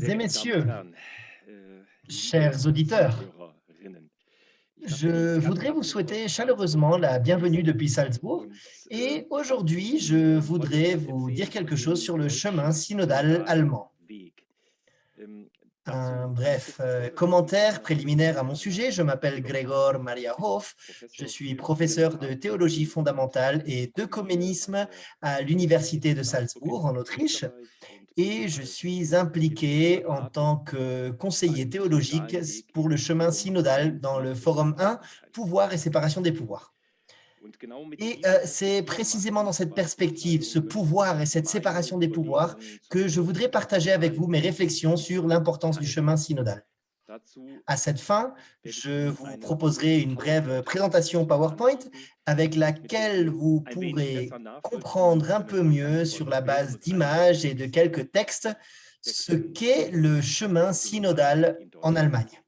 et messieurs, chers auditeurs, je voudrais vous souhaiter chaleureusement la bienvenue depuis Salzbourg et aujourd'hui, je voudrais vous dire quelque chose sur le chemin synodal allemand. Un bref commentaire préliminaire à mon sujet. Je m'appelle Gregor Maria Hof, je suis professeur de théologie fondamentale et d'œcuménisme à l'Université de Salzbourg en Autriche et je suis impliqué en tant que conseiller théologique pour le chemin synodal dans le Forum 1, Pouvoir et séparation des pouvoirs. Et c'est précisément dans cette perspective, ce pouvoir et cette séparation des pouvoirs, que je voudrais partager avec vous mes réflexions sur l'importance du chemin synodal. À cette fin, je vous proposerai une brève présentation PowerPoint avec laquelle vous pourrez comprendre un peu mieux sur la base d'images et de quelques textes ce qu'est le chemin synodal en Allemagne.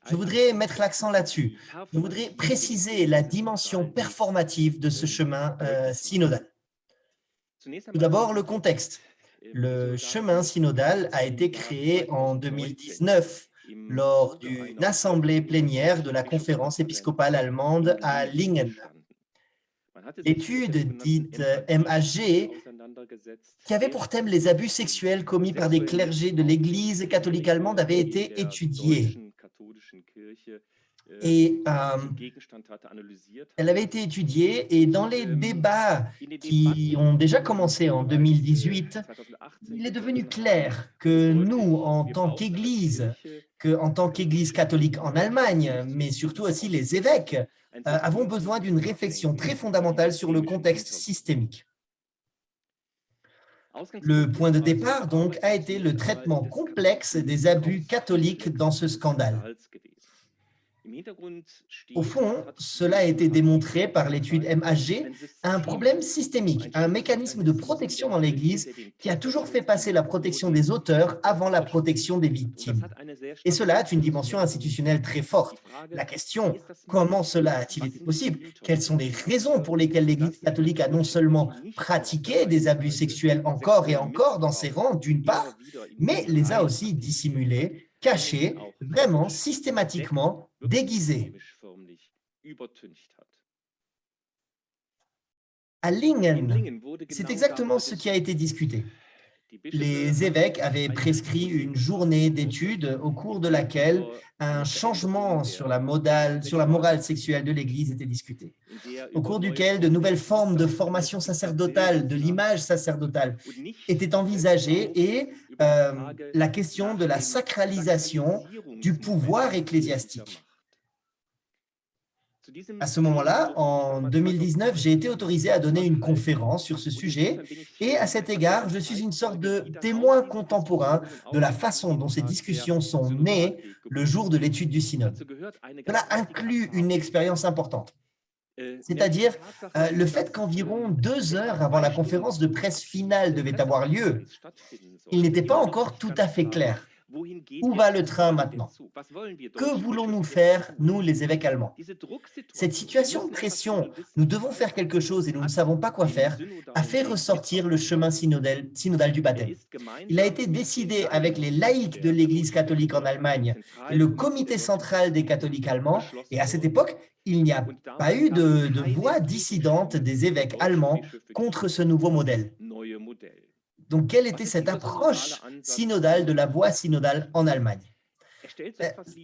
Je voudrais mettre l'accent là-dessus. Je voudrais préciser la dimension performative de ce chemin synodal. Tout d'abord, le contexte. Le chemin synodal a été créé en 2019 lors d'une assemblée plénière de la conférence épiscopale allemande à Lingen. L'étude dite MHG, qui avait pour thème les abus sexuels commis par des clergés de l'Église catholique allemande, avait été étudiée. Et elle avait été étudiée et dans les débats qui ont déjà commencé en 2018, il est devenu clair que nous, en tant qu'Église catholique en Allemagne, mais surtout aussi les évêques, avons besoin d'une réflexion très fondamentale sur le contexte systémique. Le point de départ, donc, a été le traitement complexe des abus catholiques dans ce scandale. Au fond, cela a été démontré par l'étude MHG, un problème systémique, un mécanisme de protection dans l'Église qui a toujours fait passer la protection des auteurs avant la protection des victimes. Et cela a une dimension institutionnelle très forte. La question, comment cela a-t-il été possible? Quelles sont les raisons pour lesquelles l'Église catholique a non seulement pratiqué des abus sexuels encore et encore dans ses rangs, d'une part, mais les a aussi dissimulés, cachés, vraiment systématiquement déguisés. À Lingen, c'est exactement ce qui a été discuté. Les évêques avaient prescrit une journée d'études au cours de laquelle un changement sur la morale sexuelle de l'Église était discuté, au cours duquel de nouvelles formes de formation sacerdotale, de l'image sacerdotale étaient envisagées et la question de la sacralisation du pouvoir ecclésiastique. À ce moment-là, en 2019, j'ai été autorisé à donner une conférence sur ce sujet et à cet égard, je suis une sorte de témoin contemporain de la façon dont ces discussions sont nées le jour de l'étude du synode. Cela inclut une expérience importante, c'est-à-dire le fait qu'environ 2 heures avant la conférence de presse finale devait avoir lieu, il n'était pas encore tout à fait clair. Où va le train maintenant? Que voulons-nous faire, nous, les évêques allemands? Cette situation de pression, nous devons faire quelque chose et nous ne savons pas quoi faire, a fait ressortir le chemin synodal du baptême. Il a été décidé avec les laïcs de l'Église catholique en Allemagne et le comité central des catholiques allemands, et à cette époque, il n'y a pas eu de voix dissidente des évêques allemands contre ce nouveau modèle. Donc, quelle était cette approche synodale de la voie synodale en Allemagne?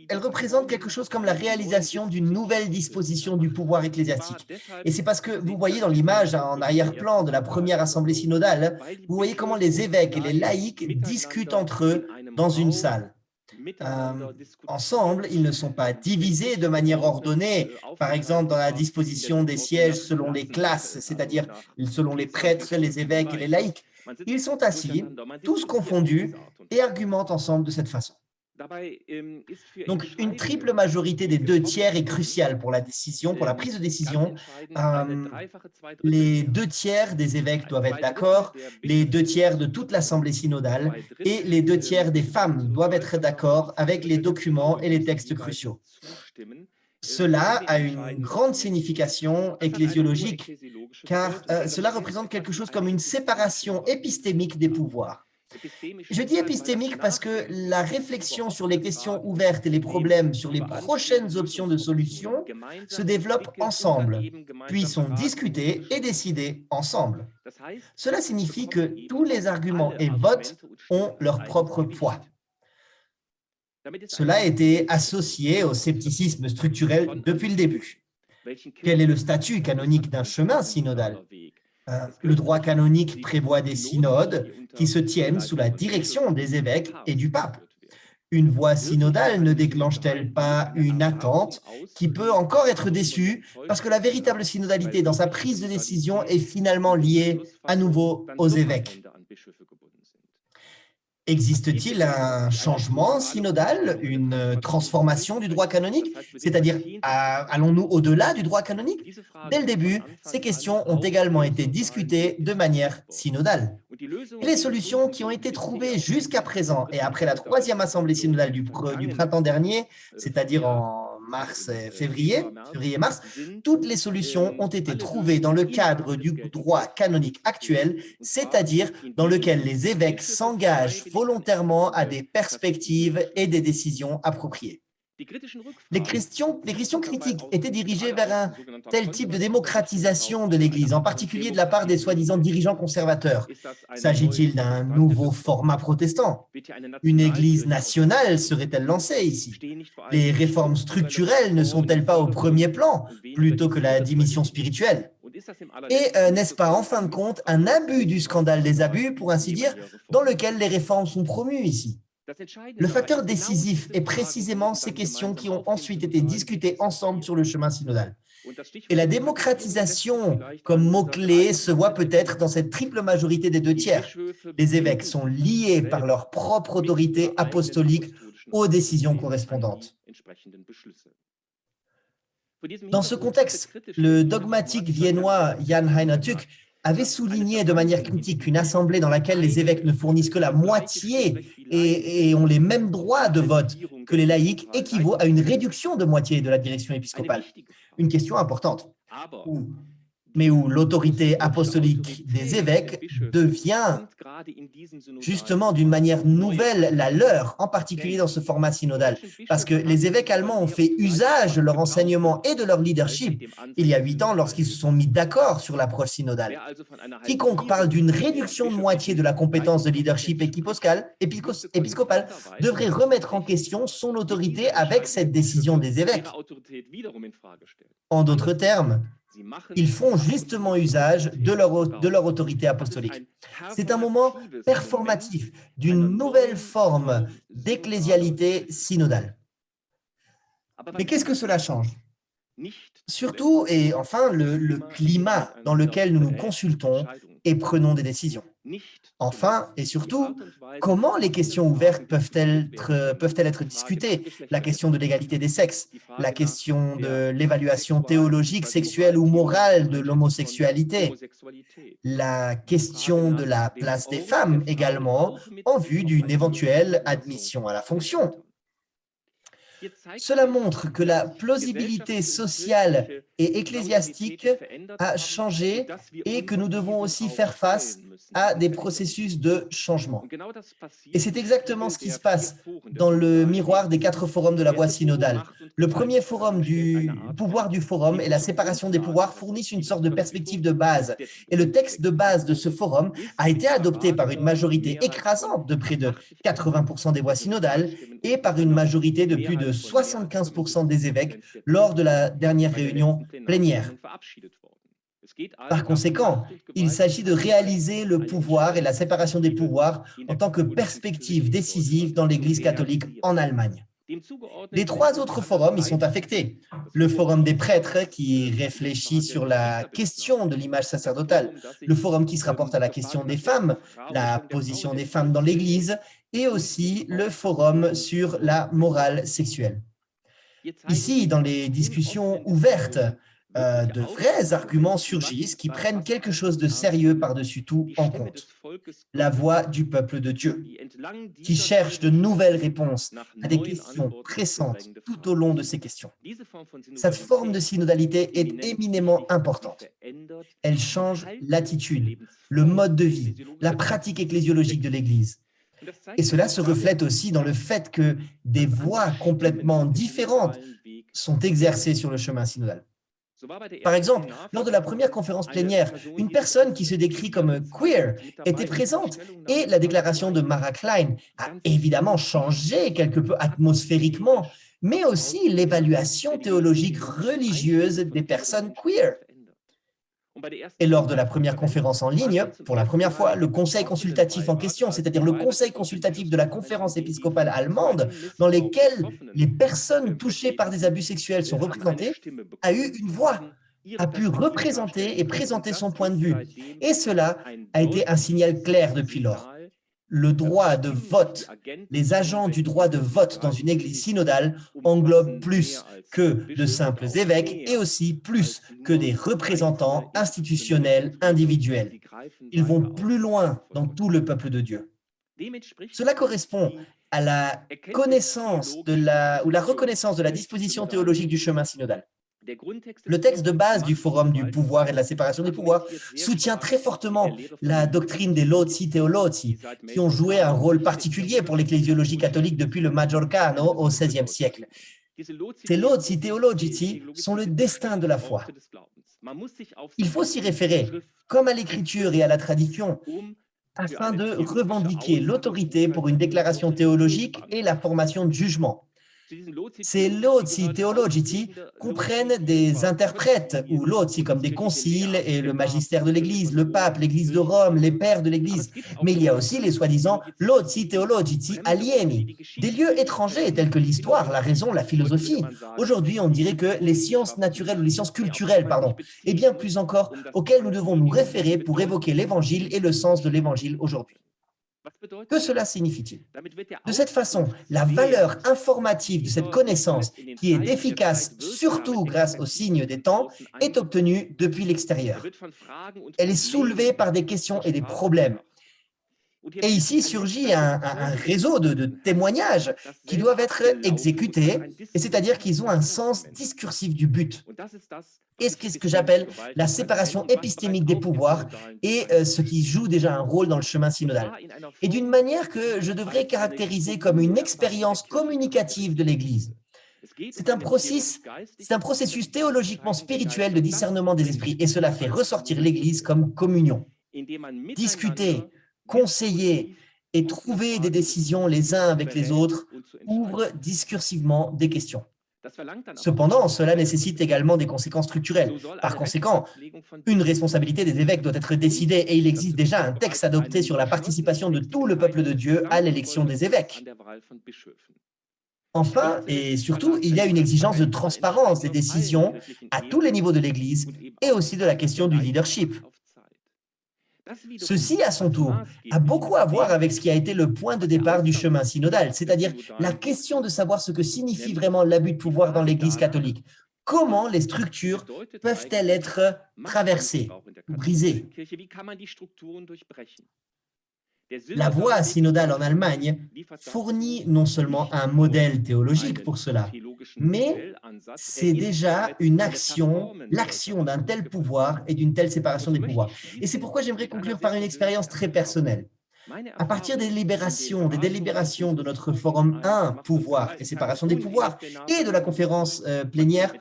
Elle représente quelque chose comme la réalisation d'une nouvelle disposition du pouvoir ecclésiastique. Et c'est parce que vous voyez dans l'image en arrière-plan de la première assemblée synodale, vous voyez comment les évêques et les laïcs discutent entre eux dans une salle. Ensemble, ils ne sont pas divisés de manière ordonnée, par exemple dans la disposition des sièges selon les classes, c'est-à-dire selon les prêtres, les évêques et les laïcs. Ils sont assis, tous confondus, et argumentent ensemble de cette façon. Donc, une triple majorité des 2/3 est cruciale pour la décision, pour la prise de décision. Les 2/3 des évêques doivent être d'accord, les 2/3 de toute l'assemblée synodale et les 2/3 des femmes doivent être d'accord avec les documents et les textes cruciaux. Cela a une grande signification ecclésiologique, car cela représente quelque chose comme une séparation épistémique des pouvoirs. Je dis épistémique parce que la réflexion sur les questions ouvertes et les problèmes sur les prochaines options de solutions se développe ensemble, puis sont discutés et décidés ensemble. Cela signifie que tous les arguments et votes ont leur propre poids. Cela a été associé au scepticisme structurel depuis le début. Quel est le statut canonique d'un chemin synodal? Le droit canonique prévoit des synodes qui se tiennent sous la direction des évêques et du pape. Une voie synodale ne déclenche-t-elle pas une attente qui peut encore être déçue parce que la véritable synodalité dans sa prise de décision est finalement liée à nouveau aux évêques? Existe-t-il un changement synodal, une transformation du droit canonique? C'est-à-dire, allons-nous au-delà du droit canonique? Dès le début, ces questions ont également été discutées de manière synodale. Et les solutions qui ont été trouvées jusqu'à présent et après la troisième assemblée synodale du printemps dernier, c'est-à-dire en février-mars, toutes les solutions ont été trouvées dans le cadre du droit canonique actuel, c'est-à-dire dans lequel les évêques s'engagent volontairement à des perspectives et des décisions appropriées. Les questions critiques étaient dirigées vers un tel type de démocratisation de l'Église, en particulier de la part des soi-disant dirigeants conservateurs. S'agit-il d'un nouveau format protestant? Une Église nationale serait-elle lancée ici? Les réformes structurelles ne sont-elles pas au premier plan, plutôt que la dimension spirituelle? Et n'est-ce pas, en fin de compte, un abus du scandale des abus, pour ainsi dire, dans lequel les réformes sont promues ici? Le facteur décisif est précisément ces questions qui ont ensuite été discutées ensemble sur le chemin synodal. Et la démocratisation comme mot-clé se voit peut-être dans cette triple majorité des 2/3. Les évêques sont liés par leur propre autorité apostolique aux décisions correspondantes. Dans ce contexte, le dogmatique viennois Jan Heiner Tuck avait souligné de manière critique qu'une assemblée dans laquelle les évêques ne fournissent que la moitié et ont les mêmes droits de vote que les laïcs équivaut à une réduction de moitié de la direction épiscopale. Une question importante, mais où l'autorité apostolique des évêques devient justement d'une manière nouvelle la leur, en particulier dans ce format synodal, parce que les évêques allemands ont fait usage de leur enseignement et de leur leadership il y a 8 ans lorsqu'ils se sont mis d'accord sur l'approche synodale. Quiconque parle d'une réduction de moitié de la compétence de leadership épiscopal devrait remettre en question son autorité avec cette décision des évêques. En d'autres termes, ils font justement usage de leur autorité apostolique. C'est un moment performatif d'une nouvelle forme d'ecclésialité synodale. Mais qu'est-ce que cela change? Surtout, et enfin, le climat dans lequel nous nous consultons et prenons des décisions. Enfin, et surtout, comment les questions ouvertes peuvent-elles être discutées? La question de l'égalité des sexes, la question de l'évaluation théologique, sexuelle ou morale de l'homosexualité, la question de la place des femmes également, en vue d'une éventuelle admission à la fonction. Cela montre que la plausibilité sociale et ecclésiastique a changé et que nous devons aussi faire face à des processus de changement. Et c'est exactement ce qui se passe dans le miroir des 4 forums de la voie synodale. Le premier forum du pouvoir du forum et la séparation des pouvoirs fournissent une sorte de perspective de base. Et le texte de base de ce forum a été adopté par une majorité écrasante de près de 80% des voies synodales et par une majorité de plus de 75% des évêques lors de la dernière réunion plénière. Par conséquent, il s'agit de réaliser le pouvoir et la séparation des pouvoirs en tant que perspective décisive dans l'Église catholique en Allemagne. Les 3 autres forums y sont affectés. Le forum des prêtres qui réfléchit sur la question de l'image sacerdotale, le forum qui se rapporte à la question des femmes, la position des femmes dans l'Église, et aussi le forum sur la morale sexuelle. Ici, dans les discussions ouvertes, de vrais arguments surgissent qui prennent quelque chose de sérieux par-dessus tout en compte. La voix du peuple de Dieu, qui cherche de nouvelles réponses à des questions pressantes tout au long de ces questions. Cette forme de synodalité est éminemment importante. Elle change l'attitude, le mode de vie, la pratique ecclésiologique de l'Église. Et cela se reflète aussi dans le fait que des voix complètement différentes sont exercées sur le chemin synodal. Par exemple, lors de la première conférence plénière, une personne qui se décrit comme queer était présente et la déclaration de Mara Klein a évidemment changé quelque peu atmosphériquement, mais aussi l'évaluation théologique religieuse des personnes queer. Et lors de la première conférence en ligne, pour la première fois, le conseil consultatif en question, c'est-à-dire le conseil consultatif de la conférence épiscopale allemande, dans lequel les personnes touchées par des abus sexuels sont représentées, a eu une voix, a pu représenter et présenter son point de vue. Et cela a été un signal clair depuis lors. Le droit de vote, les agents du droit de vote dans une église synodale englobent plus que de simples évêques et aussi plus que des représentants institutionnels individuels. Ils vont plus loin dans tout le peuple de Dieu. Cela correspond à la connaissance ou la reconnaissance de la disposition théologique du chemin synodal. Le texte de base du Forum du pouvoir et de la séparation des pouvoirs soutient très fortement la doctrine des Lozi Theolozi, qui ont joué un rôle particulier pour l'ecclésiologie catholique depuis le Maggiorcano au XVIe siècle. Ces Lozi Theologici sont le destin de la foi. Il faut s'y référer, comme à l'écriture et à la tradition, afin de revendiquer l'autorité pour une déclaration théologique et la formation de jugement. Ces lozi theologici comprennent des interprètes, ou lozi comme des conciles et le magistère de l'Église, le pape, l'Église de Rome, les pères de l'Église. Mais il y a aussi les soi-disant lozi theologici alieni, des lieux étrangers tels que l'histoire, la raison, la philosophie. Aujourd'hui, on dirait que les sciences naturelles ou les sciences culturelles, et bien plus encore, auxquelles nous devons nous référer pour évoquer l'Évangile et le sens de l'Évangile aujourd'hui. Que cela signifie-t-il? De cette façon, la valeur informative de cette connaissance, qui est efficace surtout grâce aux signes des temps, est obtenue depuis l'extérieur. Elle est soulevée par des questions et des problèmes. Et ici surgit un réseau de témoignages qui doivent être exécutés, et c'est-à-dire qu'ils ont un sens discursif du but. Et ce que j'appelle la séparation épistémique des pouvoirs et ce qui joue déjà un rôle dans le chemin synodal. Et d'une manière que je devrais caractériser comme une expérience communicative de l'Église. C'est un processus théologiquement spirituel de discernement des esprits, et cela fait ressortir l'Église comme communion. Discuter, conseiller et trouver des décisions les uns avec les autres ouvre discursivement des questions. Cependant, cela nécessite également des conséquences structurelles. Par conséquent, une responsabilité des évêques doit être décidée et il existe déjà un texte adopté sur la participation de tout le peuple de Dieu à l'élection des évêques. Enfin, et surtout, il y a une exigence de transparence des décisions à tous les niveaux de l'Église et aussi de la question du leadership. Ceci, à son tour, a beaucoup à voir avec ce qui a été le point de départ du chemin synodal, c'est-à-dire la question de savoir ce que signifie vraiment l'abus de pouvoir dans l'Église catholique. Comment les structures peuvent-elles être traversées, brisées? La voie synodale en Allemagne fournit non seulement un modèle théologique pour cela, mais c'est déjà une action, l'action d'un tel pouvoir et d'une telle séparation des pouvoirs. Et c'est pourquoi j'aimerais conclure par une expérience très personnelle. À partir des délibérations de notre forum 1, pouvoir et séparation des pouvoirs, et de la conférence plénière,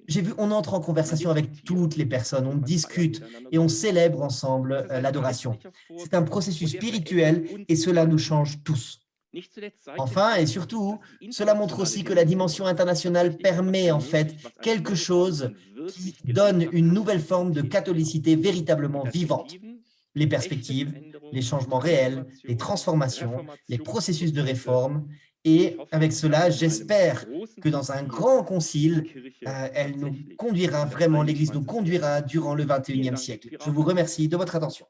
j'ai vu, on entre en conversation avec toutes les personnes, on discute et on célèbre ensemble l'adoration. C'est un processus spirituel et cela nous change tous. Enfin, et surtout, cela montre aussi que la dimension internationale permet en fait quelque chose qui donne une nouvelle forme de catholicité véritablement vivante. Les perspectives, les changements réels, les transformations, les processus de réforme. Et avec cela, j'espère que dans un grand concile, elle nous conduira vraiment, l'Église nous conduira durant le XXIe siècle. Je vous remercie de votre attention.